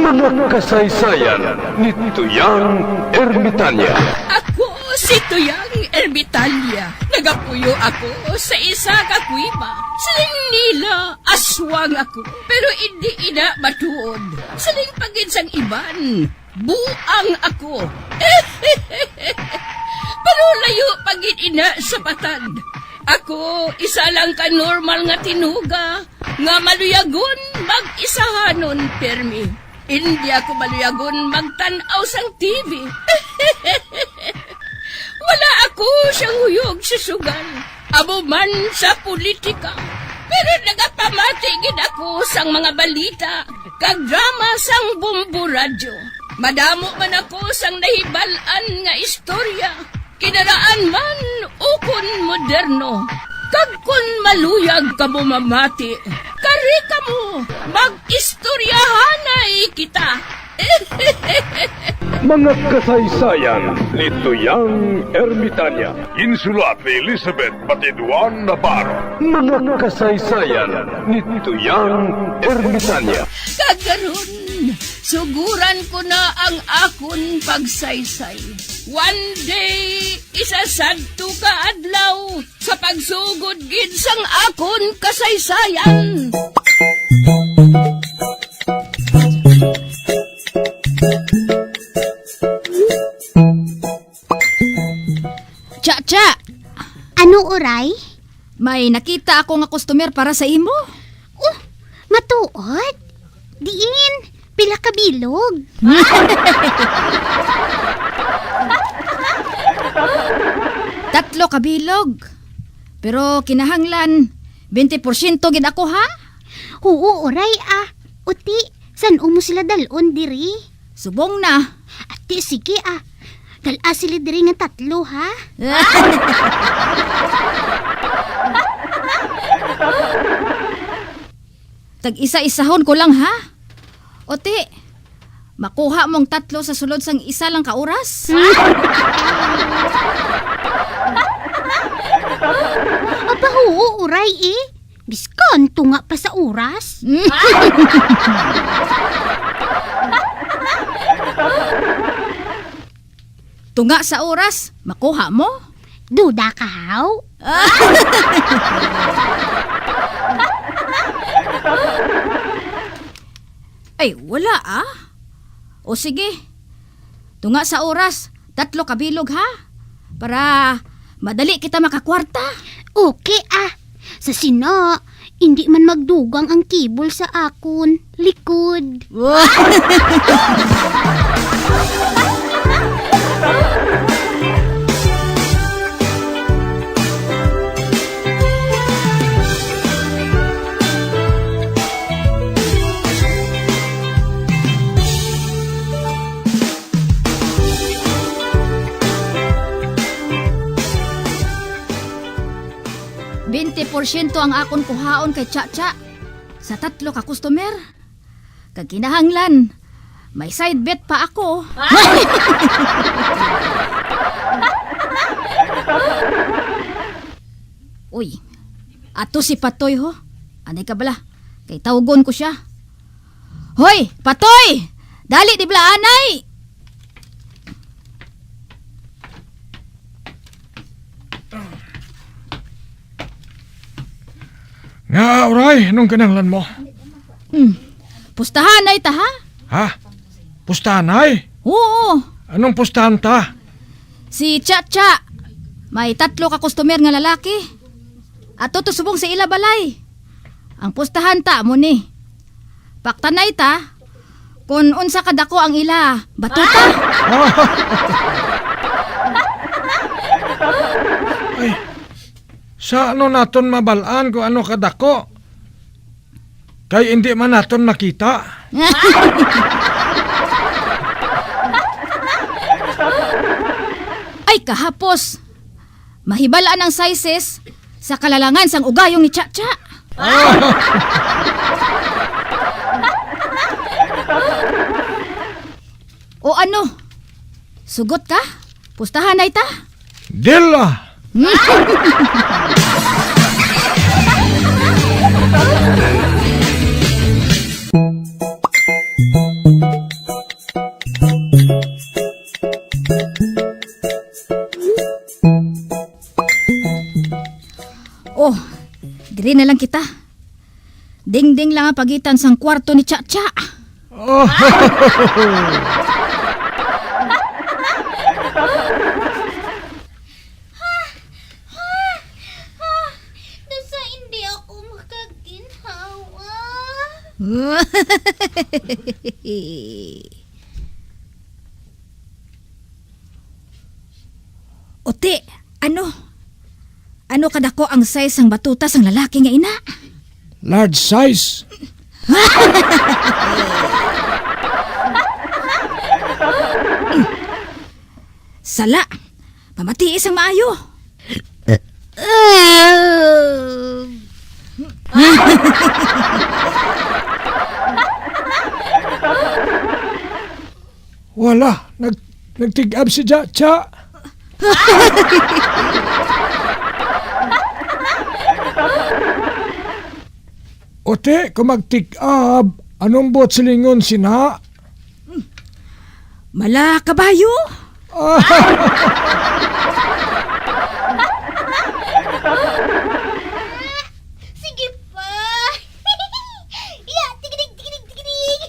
Mga kasaysayan ni Tuyang Ermitanya. Ako si Tuyang Ermitanya. Nagapuyo ako sa isa ka kuiba. Siling nila, aswang ako. Pero hindi ina matuod. Siling paginsang iban, buang ako. Pero layo pagin ina sa patad. Ako, isa lang ka normal nga tinuga, nga maluyagon mag-isahanon, permi. Hindi ako maluyagon magtanaw sang TV. Wala ako siyang huyog sa sugal, abo man sa politika. Pero nagapamatagin ako sang mga balita, kag drama sang bumbu radyo. Madamo man ako sang nahibalan nga istorya, kinaraan man ukon moderno. Kag kun maluyag ka mo mamati, kari ka mo, mag-istoryahanay kita. Mga kasaysayan ni Tuyang Ermitanya. Insulat ni Elizabeth Batiduan Navarro. Mga kasaysayan ni Tuyang Ermitanya. Kagaron, suguran ko na ang akon pagsaysay. One day, isasadto ka adlaw sa pagsugod gid sang akon kasaysayan. Cha! Ano oray? May nakita ako nga customer para sa imo. Oh, matuod. Diin, pila ka bilog. Tatlo ka bilog. Pero kinahanglan, 20% gid ako ha? Oo, oray ah. Uti, san umo sila dalon diri? Subong na. Ati, sige ah. Dala sila diri nga tatlo ha? Tag-isa-isahon ko lang ha? Ote, makuha mong tatlo sa sulod sang isa lang ka oras? Aba, oo, oray eh. Diskanto nga pa sa oras. Tunga sa oras, makuha mo? Duda ka haw? Ay, wala ah. O sige, tunga sa oras, tatlo ka bilog ha? Para madali kita makakwarta. Okay ah. Sa sina, hindi man magdugang ang kibol sa akon. Likod. 20% ang akon kuhaon kay Cha-Cha sa tatlo ka customer. Kag kinahanglan, may side bet pa ako. Uy, ato si Patoy ho. Anay ka bala? Kay tawgon ko siya. Hoy, Patoy! Dali di bala anay! Nga, oray, anong kinahanglan mo? Pustahan ay ta ha? Ha? Pustahan ay? Oo, Anong pustahan ta? si Cha-Cha. May tatlo ka customer nga lalaki. Ato to subong sa ila balay. Ang pustahan ta mo ni. Paktanay ta, kung unsa kadako ang ila, batuta. Ay, sa ano naton mabalaan kung ano kadako? Kay hindi man naton makita. Ay kahapos, mahibalaan ang sizes sa kalalangan sang ugayong ni Cha-Cha. O ano? Sugot ka? Pustahan ay ta? Dila! Gali na lang kita. Ding-ding lang ang pagitan sang kwarto ni Cha-Cha. Oh, Nasa hindi ako makaginhawa. Ote, ano? Ano kadako ang size ang batuta sang lalaki nga ina? large size. Sala, pamatiis ang maayo. Wala, nagtig-ab si Cha-Cha. Ote, kung magtig-ab, anong bot silingon sina? Mala kabayo. Sige pa. Ya, tigidig, tigidig, tigidig.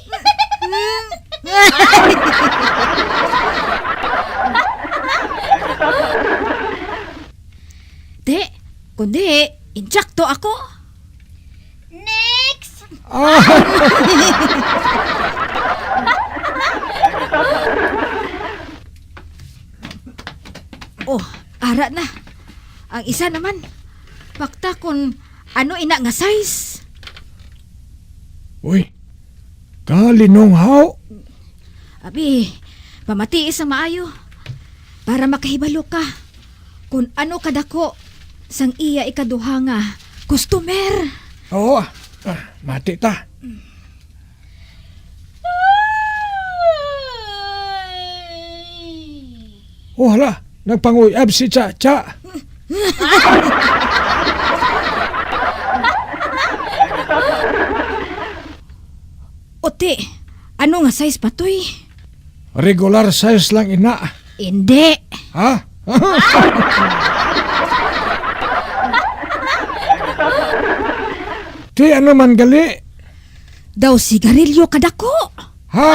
Te, kundi, injakto ako. Next. Oh, ara na. Ang isa naman, pakta kung ano ina nga size. Uy, kalinong haw. Abi, pamatiis ang maayo. Para makahibalo ka kung ano kadako sang iya ikaduha nga customer. Oo, mati ta. Oh, hala, nagpanguyab si Cha-Cha. Ote, ano nga size patoy? Regular size lang ina. Hindi. Ha? Ti ano man gali? Daw sigarilyo kadako. Ha?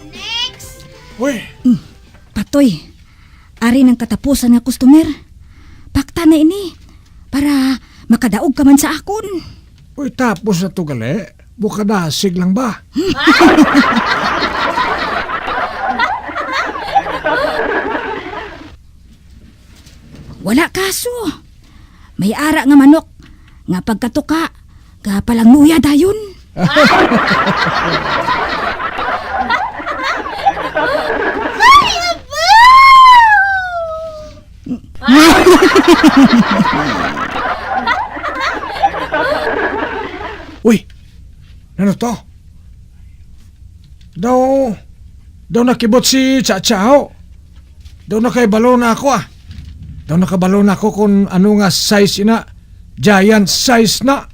Next. Uy, Patoy, ari ng katapusan nga customer. Pakta na ini para makadaog ka man sa akon. uy tapos na to gali. Bukadasig lang ba? Wala kaso. May ara nga manok nga pagkatuka ga palang nuya dayon. Uy, ano to? Daw nakibot si Cha-Cha ho. Daw nakaibalo na ako ah. Daw nakabalo na ako kung ano nga size ina. Giant size na.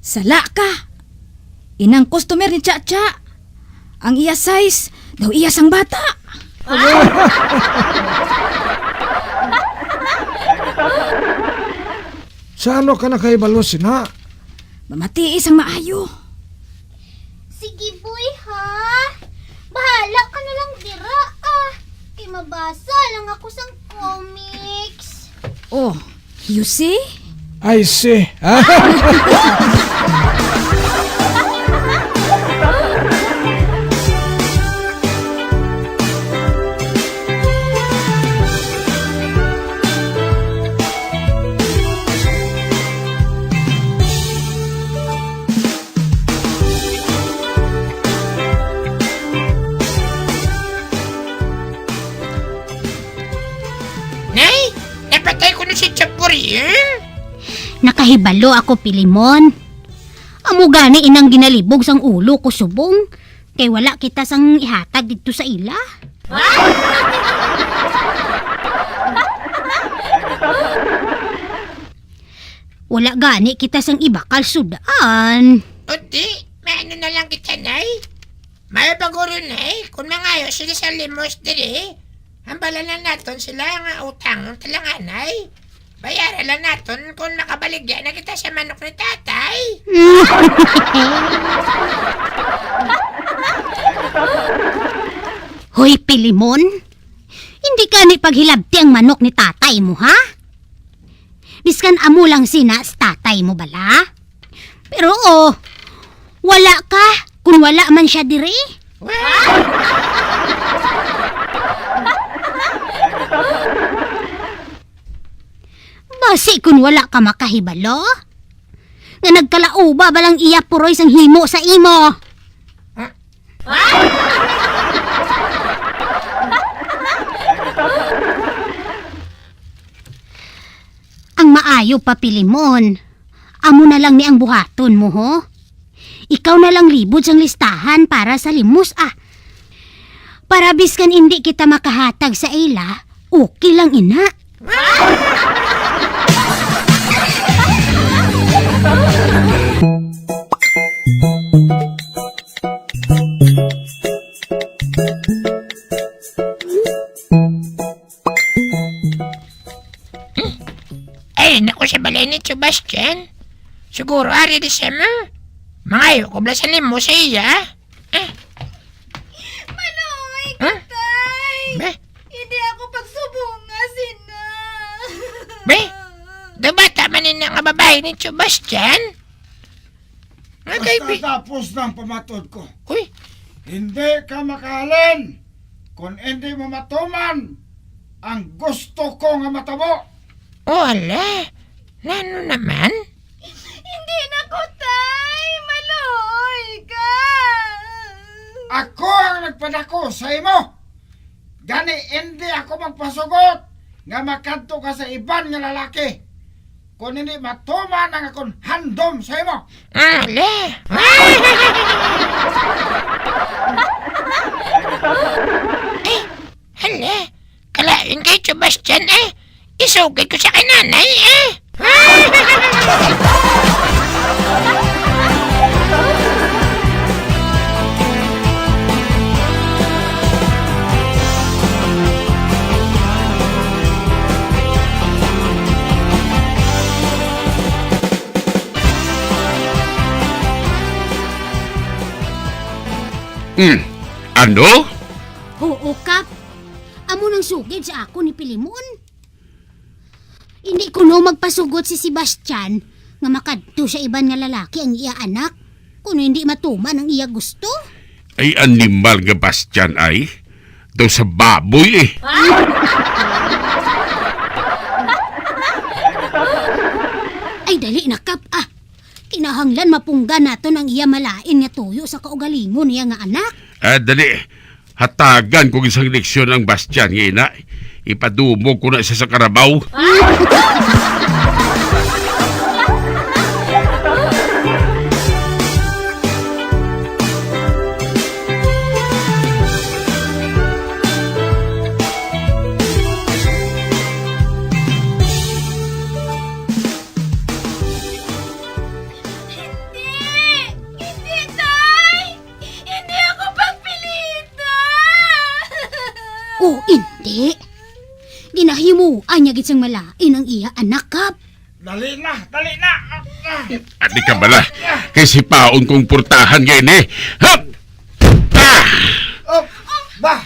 Sala ka. Inang customer ni Cha-Cha. Ang iya size, daw iya sang bata. Sa ano ka nakaibalo sina? Mamatiis ang maayo. Sige boy ha. Bahala ka na lang dira ah. Kay mabasa lang ako sang comics. Oh, you see? I see. Nay, napatay ko na si Chapuri, eh? makahibalo ako, Pilimon. Amo gani inang ginalibog sang ulo ko subong. Kay wala kita sang ihatag dito sa ila. Wala gani kita sang ibakal sudaan. Uti, maano na lang kita, Nay? May baguro, Nay. Kung mangayo sila sa limos diri, hambala na naton sila ang utang ng talanganay. Bayaran lang naton kung makabaligyan na kita sa manok ni tatay. Hoy, Pilimon. Hindi ka ni paghilabti ang manok ni tatay mo, ha? Biskan amo lang sina sa tatay mo bala. Pero wala ka kung wala man siya diri. Basi kung wala ka makahibalo. Nga nagkalauba balang iya puroy sang himo sa imo. Ang maayo pa, Pilimon. Amo na lang ni ang buhaton mo, ho? Ikaw na lang libod sang listahan para sa limos, Para biskan hindi kita makahatag sa ila, okay lang ina. Ay, naku sa balay ni Sebastian. Siguro ari di siya mo. Mangayo ko bla sa limo sa iya. Manoy, Tay! Be? Hindi ako pagsubunga, sina. Be? Dabata manin nga babae ni Sebastian. Okay, Be. Tapos ng pamatod ko. Uy, Hindi ka makalin kung hindi mo matuman ang gusto ko nga matabo. wala. Nano naman? Hindi na ko, Tay. Maloy ka. Ako ang nagpadako sa imo. Gani hindi ako magpasugot nga makanto ka sa iban nga lalaki. Kung hindi matuman ang akong handom sa imo. Wala. Hala. Kalain kay Sebastian isugid ko sa kananay Ano? Oo, Kap. Amo nang sugid sa ako ni Pilimon. Hindi ko no magpasugot si Sebastian nga makadto sa iban nga lalaki ang iya anak kung hindi matuman ang iya gusto. Ay animal nga Bastian ay. Daw sa baboy Ay dali na, Kap, kinahanglan mapunggan naton ang iya malain nga tuyo sa kaugalingon niya nga anak. Dali. Hatagan kong isang leksyon ang Bastian nga ina. Ipadumog ko na siya sa karabaw. Hindi, Tay! Hindi ako pagpilita! Oh, hindi. Ginahimuan niya gitsang malain ang iya anak, Kap. Dali na, dali na. At di ka bala. Kay si Paon kong purtahan ngayon Hap! Oh, ba?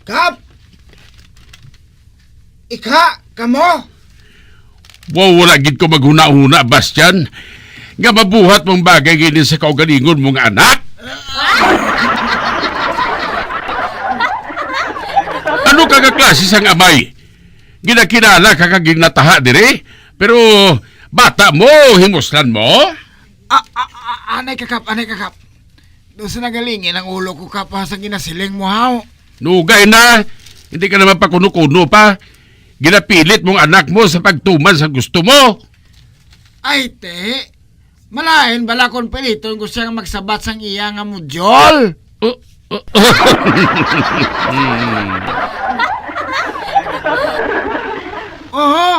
Kap! Ika, kamo? Wow, wala gid ko maghuna-huna, Bastian. Nga mabuhat mong bagay gini sa kaugalingon mong anak. Ano kagaklase sang amay? Ginakilala ka kaging nataha dire? Pero bata mo, himuslan mo? Anay kakap. Doon sa nagalingin ang ulo ko, Kap, sa ginasiling mo, haw. Nugay na. Hindi ka naman pa kuno-kuno pa. ginapilit mong anak mo sa pagtuman sa gusto mo. Ay, te. Malain bala kon pelito gusto siyang magsabat sang iya nga mudyol. Oo,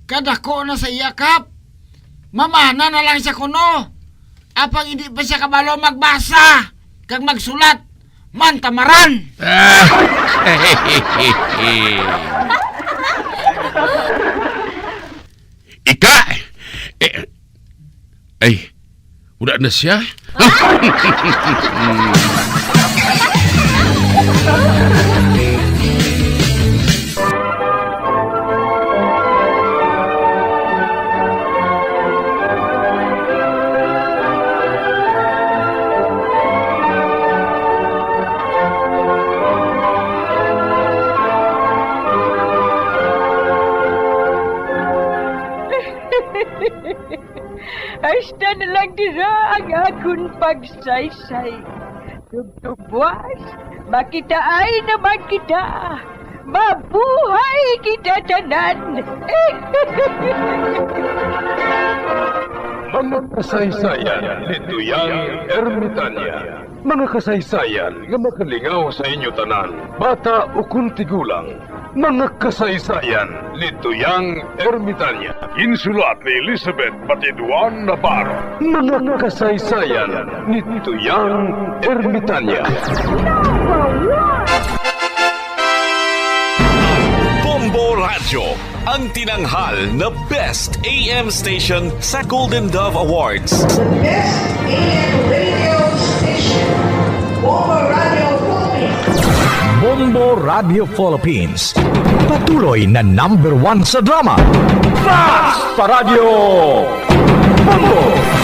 kadako na sa iyakap. Mamana na lang siya kuno. Apang hindi pa siya kabalo magbasa. Kag magsulat. Man, tamaran. Ika! Ay, wala na siya. Hasta na lang dira ang akong pagsaysay. Tugtugwas, makitaay naman kita. Mabuhay kita tanan. Mga kasaysayan ni Tuyang Ermitanya. Mga kasaysayan nga makalingaw sa inyo tanan, bata o kuntigulang. Mga kasaysayan ni Tuyang Ermitanya. Insulat ni Elizabeth Batiduan Navarro. Mga kasaysayan ni Tuyang Ermitanya. Bombo Radio, ang tinanghal na Best AM Station sa Golden Dove Awards. Best AM radio station, Bombo Radio Philippines. Bombo Radio Philippines. Patuloy na #1 sa drama. Basta Radio! Bombo!